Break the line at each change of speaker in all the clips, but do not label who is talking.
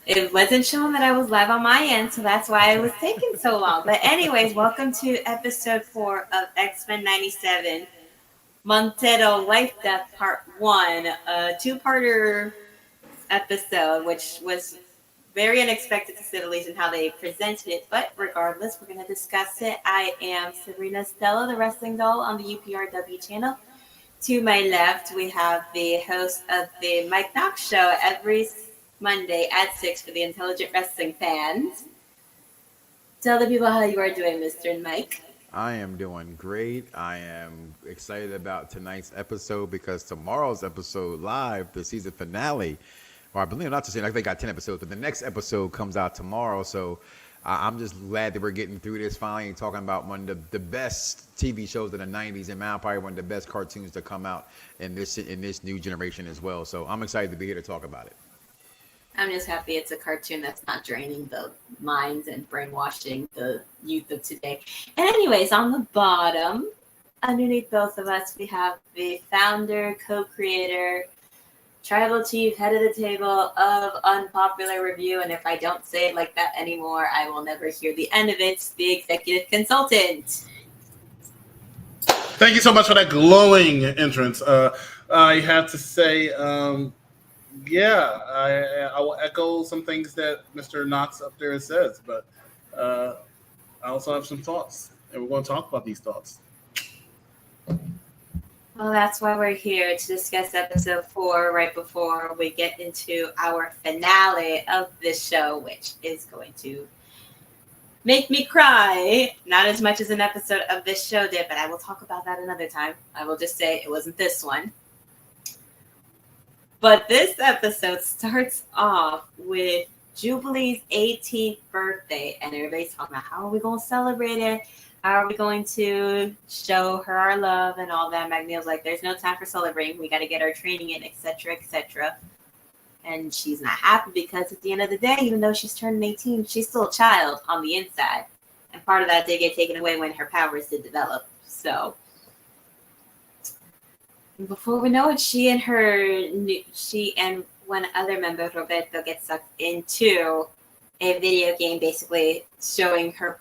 It wasn't showing that I was live on my end, so that's why it was taking so long. But anyways, welcome to episode 4 of X-Men 97, Motendo Lifedeath Part 1, a two-parter episode, which was very unexpected to say the least in how they presented it. But regardless, we're going to discuss it. I am Sabrina Stella, the wrestling doll on the UPRW channel. To my left, we have the host of the Mike Knox Show every Monday at 6 for the intelligent wrestling fans. Tell the people how you are doing, Mr. Mike.
I am doing great. I am excited about tonight's episode because tomorrow's episode live, the season finale, or I believe not to say, I think they got 10 episodes, but the next episode comes out tomorrow. So I'm just glad that we're getting through this finally and talking about one of the best TV shows of the 90s and now probably one of the best cartoons to come out in this new generation as well. So I'm excited to be here to talk about it.
I'm just happy it's a cartoon that's not draining the minds and brainwashing the youth of today. And anyways, on the bottom, underneath both of us, we have the founder, co-creator, tribal chief, head of the table of Unpopular Review. And if I don't say it like that anymore, I will never hear the end of it. It's the executive consultant.
Thank you so much for that glowing entrance. I have to say, I will echo some things that Mr. Knox up there says, but I also have some thoughts, and we're going to talk about these thoughts.
Well, that's why we're here to discuss episode 4 right before we get into our finale of this show, which is going to make me cry. Not as much as an episode of this show did, but I will talk about that another time. I will just say it wasn't this one. But this episode starts off with Jubilee's 18th birthday, and everybody's talking about how are we going to celebrate it? How are we going to show her our love and all that? Magneel's like, there's no time for celebrating. We got to get our training in, etc., etc. And she's not happy because at the end of the day, even though she's turning 18, she's still a child on the inside. And part of that did get taken away when her powers did develop. So before we know it, she and one other member, Roberto, get sucked into a video game, basically showing her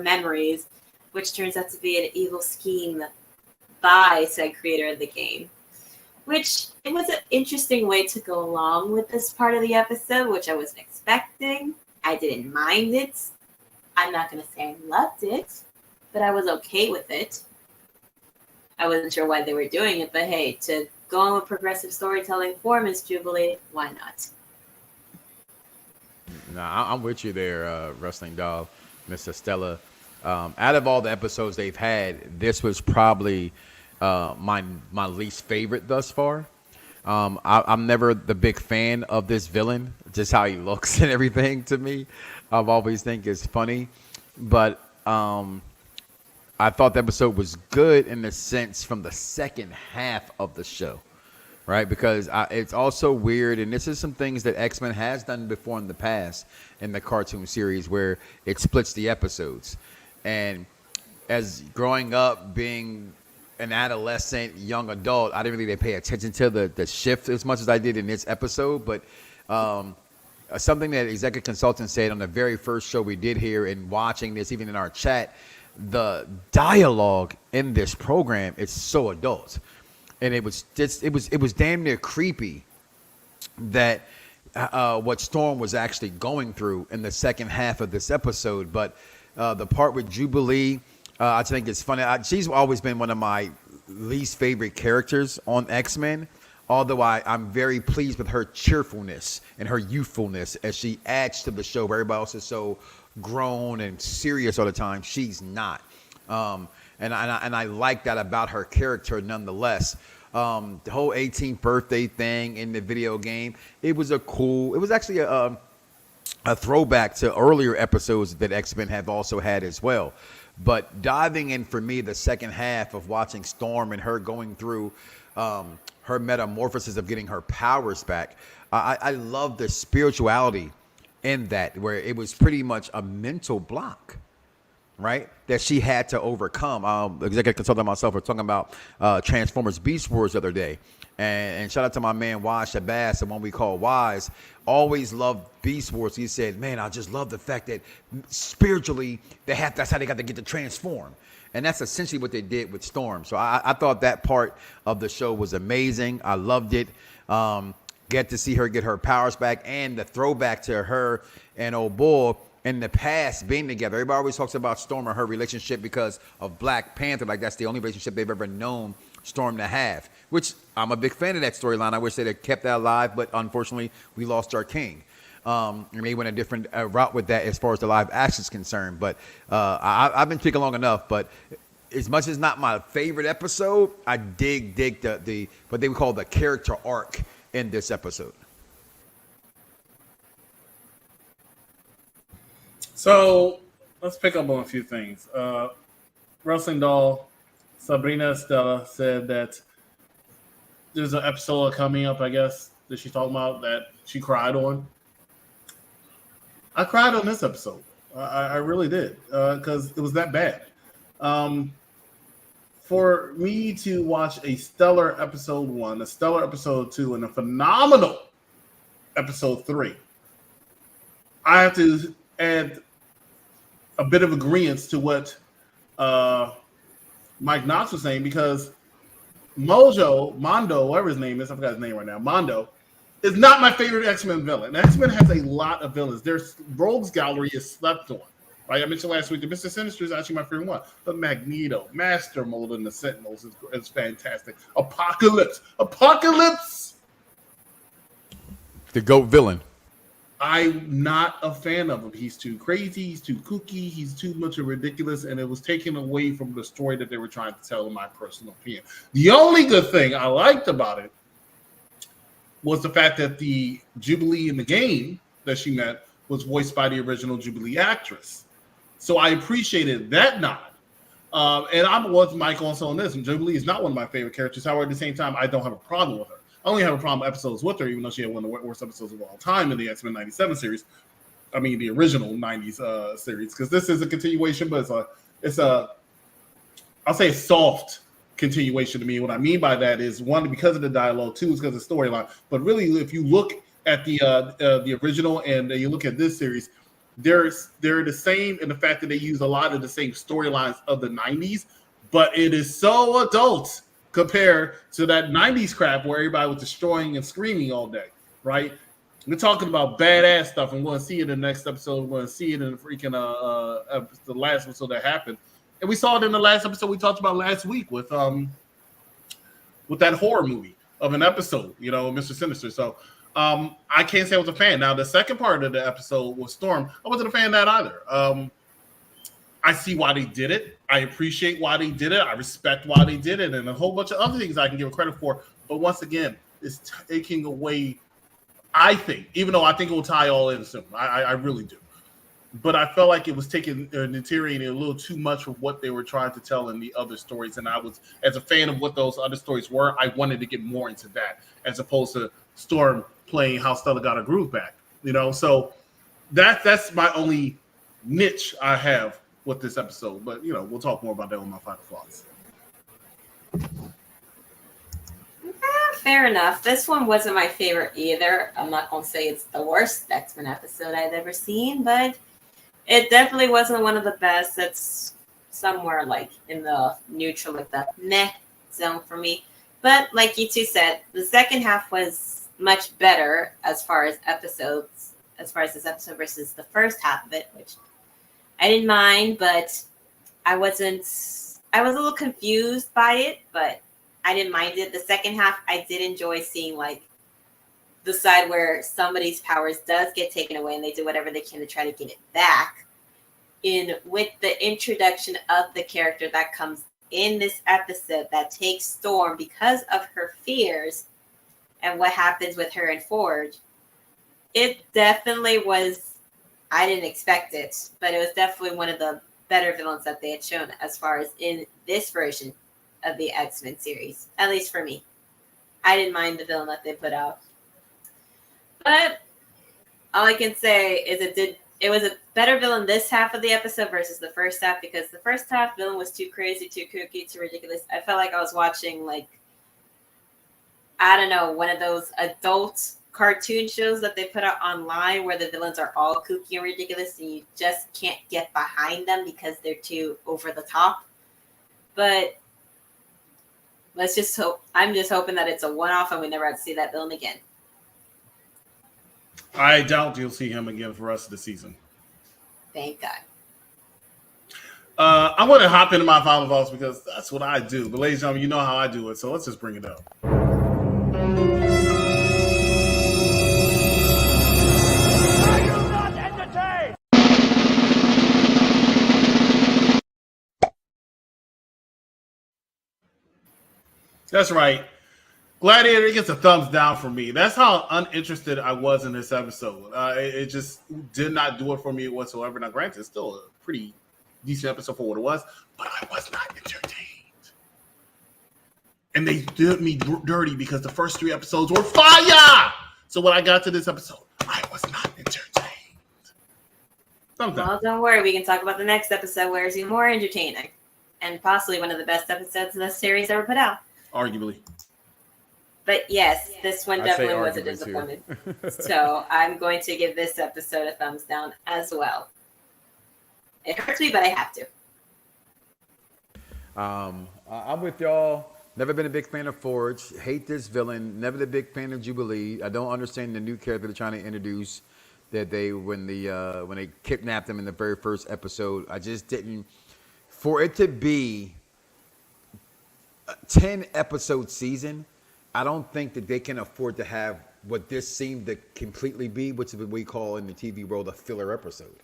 memories, which turns out to be an evil scheme by said creator of the game. Which it was an interesting way to go along with this part of the episode, which I wasn't expecting. I didn't mind it. I'm not going to say I loved it, but I was okay with it. I wasn't sure why they were doing it, but hey, to go on with progressive storytelling for Miss Jubilee, why not?
Nah, I'm with you there, Wrestling Doll, Mr. Stella. Out of all the episodes they've had, this was probably my least favorite thus far. I'm never the big fan of this villain, just how he looks and everything to me. I've always think it's funny, but I thought the episode was good in the sense from the second half of the show, right? Because it's also weird, and this is some things that X-Men has done before in the past in the cartoon series where it splits the episodes. And as growing up, being an adolescent, young adult, I didn't really pay attention to the shift as much as I did in this episode. But something that executive consultant said on the very first show we did here and watching this, even in our chat, the dialogue in this program is so adult, and it was damn near creepy that what Storm was actually going through in the second half of this episode. But the part with Jubilee, I think it's funny. She's always been one of my least favorite characters on X-Men, although I'm very pleased with her cheerfulness and her youthfulness as she adds to the show where everybody else is so grown and serious all the time. She's not. And I like that about her character nonetheless. The whole 18th birthday thing in the video game, it was actually a throwback to earlier episodes that X-Men have also had as well. But diving in for me, the second half of watching Storm and her going through her metamorphosis of getting her powers back, I love the spirituality in that, where it was pretty much a mental block, right? That she had to overcome. Executive consultant myself was talking about Transformers Beast Wars the other day. And shout out to my man Wise Shabazz, the one we call Wise, always loved Beast Wars. He said, man, I just love the fact that spiritually that's how they got to get to transform. And that's essentially what they did with Storm. So I thought that part of the show was amazing. I loved it. Get to see her get her powers back, and the throwback to her and old Bull in the past being together. Everybody always talks about Storm and her relationship because of Black Panther. Like that's the only relationship they've ever known Storm to have, which I'm a big fan of that storyline. I wish they'd have kept that alive, but unfortunately we lost our king. And maybe went a different route with that as far as the live action is concerned. But I've been speaking long enough, but as much as not my favorite episode, I dig the what they would call the character arc in this episode.
So let's pick up on a few things. Wrestling Doll Sabrina Estella said that there's an episode coming up, I guess, that she's talking about that she cried on. I cried on this episode. I really did because it was that bad. For me to watch a stellar episode 1, a stellar episode 2, and a phenomenal episode 3, I have to add a bit of agreement to what Mike Knox was saying, because Mondo, whatever his name is, I forgot his name right now, Mondo, is not my favorite X-Men villain. X-Men has a lot of villains. Their rogues gallery is slept on. Like I mentioned last week, the Mr. Sinister is actually my favorite one. But Magneto, Master Mold, and the Sentinels is fantastic. Apocalypse!
The GOAT villain.
I'm not a fan of him. He's too crazy. He's too kooky. He's too much of ridiculous, and it was taken away from the story that they were trying to tell, in my personal opinion. The only good thing I liked about it was the fact that the Jubilee in the game that she met was voiced by the original Jubilee actress. So I appreciated that nod. And I'm with Mike also on this. And Jubilee is not one of my favorite characters. However, at the same time, I don't have a problem with her. I only have a problem with episodes with her, even though she had one of the worst episodes of all time in the X-Men 97 series. I mean, the original 90s series. Because this is a continuation, but I'll say a soft continuation to me. What I mean by that is, one, because of the dialogue, two, is because of the storyline. But really, if you look at the original and you look at this series, they're the same in the fact that they use a lot of the same storylines of the 90s, but it is so adult compared to that 90s crap where everybody was destroying and screaming all day, right? We're talking about badass stuff, and we're going to see it in the next episode. We're going to see it in the freaking the last episode that happened. And we saw it in the last episode we talked about last week with that horror movie of an episode, Mr. Sinister. So I can't say I was a fan. Now, the second part of the episode was Storm. I wasn't a fan of that either. I see why they did it. I appreciate why they did it. I respect why they did it, and a whole bunch of other things I can give credit for. But once again, it's taking away, I think, even though I think it will tie all in soon. I really do. But I felt like it was deteriorating a little too much from what they were trying to tell in the other stories. And I was, as a fan of what those other stories were, I wanted to get more into that, as opposed to Storm playing how Stella got her groove back. So that's my only niche I have with this episode. But we'll talk more about that with my final thoughts.
Fair enough. This one wasn't my favorite either. I'm not going to say it's the worst X-Men episode I've ever seen, but it definitely wasn't one of the best. It's somewhere like in the neutral, like the meh zone for me. But like you two said, the second half was much better as far as this episode versus the first half of it, which I didn't mind, but I was a little confused by it, but I didn't mind it. The second half, I did enjoy seeing like the side where somebody's powers does get taken away and they do whatever they can to try to get it back. With the introduction of the character that comes in this episode that takes Storm because of her fears and what happens with her and Forge, it definitely was, I didn't expect it, but it was definitely one of the better villains that they had shown as far as in this version of the X-Men series, at least for me. I didn't mind the villain that they put out. But all I can say is it did it was a better villain this half of the episode versus the first half, because the first half villain was too crazy, too kooky, too ridiculous. I felt like I was watching, like, I don't know, one of those adult cartoon shows that they put out online where the villains are all kooky and ridiculous and you just can't get behind them because they're too over the top. But let's just hope. I'm just hoping that it's a one-off and we never have to see that villain again.
I doubt you'll see him again for the rest of the season.
Thank God.
I want to hop into my final thoughts because that's what I do. But ladies and gentlemen, you know how I do it, so let's just bring it up. That's right. Gladiator gets a thumbs down for me. That's how uninterested I was in this episode. It just did not do it for me whatsoever. Now, granted, it's still a pretty decent episode for what it was, but I was not entertained. And they did me dirty because the first 3 episodes were fire. So when I got to this episode, I was not entertained. Thumbs down.
Well, don't worry. We can talk about the next episode where it's even more entertaining and possibly one of the best episodes of the series ever put out.
Arguably.
But yes, this one definitely was a
arguably,
disappointment. So I'm going to give this episode a thumbs down as well. It hurts me, but I have to.
I'm with y'all. Never been a big fan of Forge. Hate this villain. Never a big fan of Jubilee. I don't understand the new character they're trying to introduce. That they when they kidnapped him in the very first episode. I just didn't. For it to be a 10-episode season, I don't think that they can afford to have what this seemed to completely be, which is what we call in the TV world a filler episode.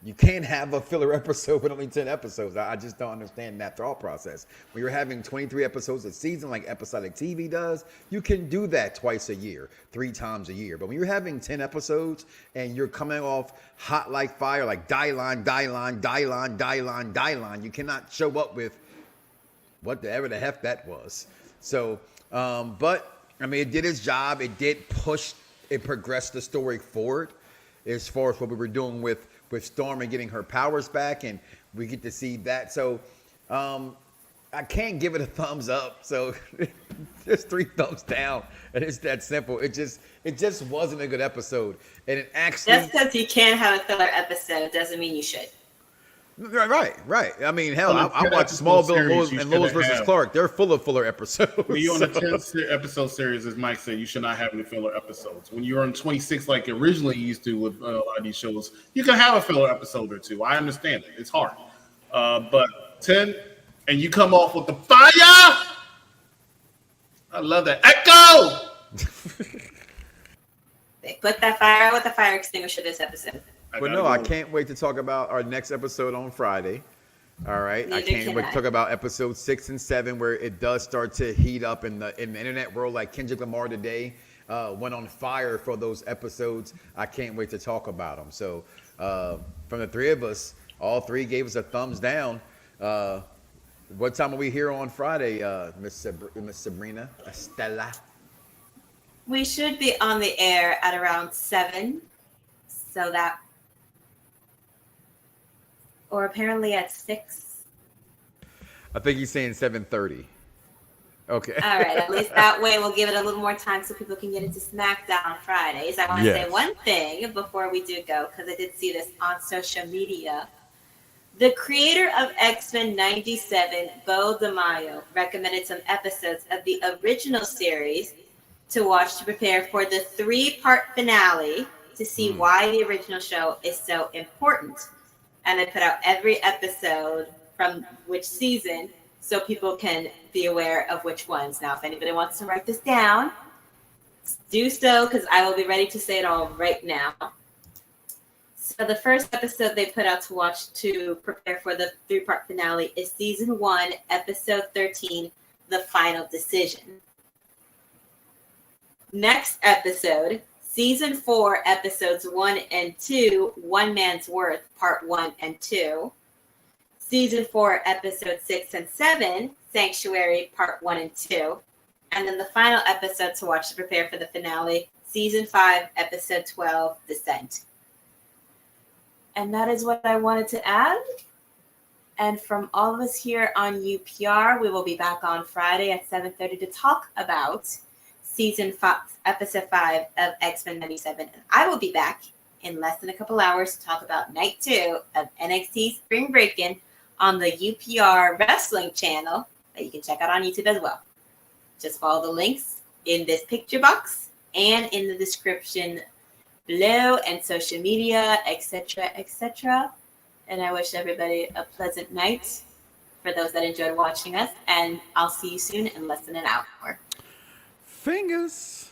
You can't have a filler episode with only 10 episodes. I just don't understand that thought process. When you're having 23 episodes a season like episodic TV does, you can do that twice a year, 3 times a year. But when you're having 10 episodes and you're coming off hot like fire, like die line, you cannot show up with whatever the heck that was. So, but I mean, it did its job. It did push, it progressed the story forward as far as what we were doing with Storm and getting her powers back, and we get to see that. So I can't give it a thumbs up. So there's 3 thumbs down, and it's that simple. It just wasn't a good episode, and it actually
Just because you can't have a filler episode doesn't mean you should.
Right. I mean, hell, I watched Smallville and Lois versus Clark. They're full of filler episodes.
When you're on a 10-episode series, as Mike said, you should not have any filler episodes. When you're on 26, like originally you used to with a lot of these shows, you can have a filler episode or 2. I understand it. It's hard. But 10, and you come off with the fire. I love that. Echo!
They put that fire out with the fire extinguisher this episode.
But no, I can't wait to talk about our next episode on Friday. All right. I can't wait to talk about episode 6 and 7, where it does start to heat up in the internet world. Like Kendrick Lamar today went on fire for those episodes. I can't wait to talk about them. So from the 3 of us, all 3 gave us a thumbs down. What time are we here on Friday, Miss Sabrina Estella?
We should be on the air at around 7. So that, or apparently at 6.
I think he's saying 7:30. Okay.
All right. At least that way we'll give it a little more time so people can get into SmackDown on Fridays. I want to say one thing before we do go, because I did see this on social media. The creator of X-Men 97, Bo DeMaio, recommended some episodes of the original series to watch to prepare for the 3-part finale to see why the original show is so important. And they put out every episode from which season so people can be aware of which ones. Now, if anybody wants to write this down, do so, because I will be ready to say it all right now. So the first episode they put out to watch to prepare for the 3-part finale is season 1, episode 13, The Final Decision. Next episode, season 4, episodes 1 and 2, One Man's Worth, part 1 and 2. Season 4, episode 6 and 7, Sanctuary, part 1 and 2. And then the final episode to watch to prepare for the finale, season 5, episode 12, Descent. And that is what I wanted to add. And from all of us here on UPR, we will be back on Friday at 7:30 to talk about season 5, episode 5 of X-Men 97. And I will be back in less than a couple hours to talk about night 2 of NXT Spring Breakin' on the UPR Wrestling channel that you can check out on YouTube as well. Just follow the links in this picture box and in the description below and social media, etc., etc. And I wish everybody a pleasant night for those that enjoyed watching us. And I'll see you soon in less than an hour.
Fingers.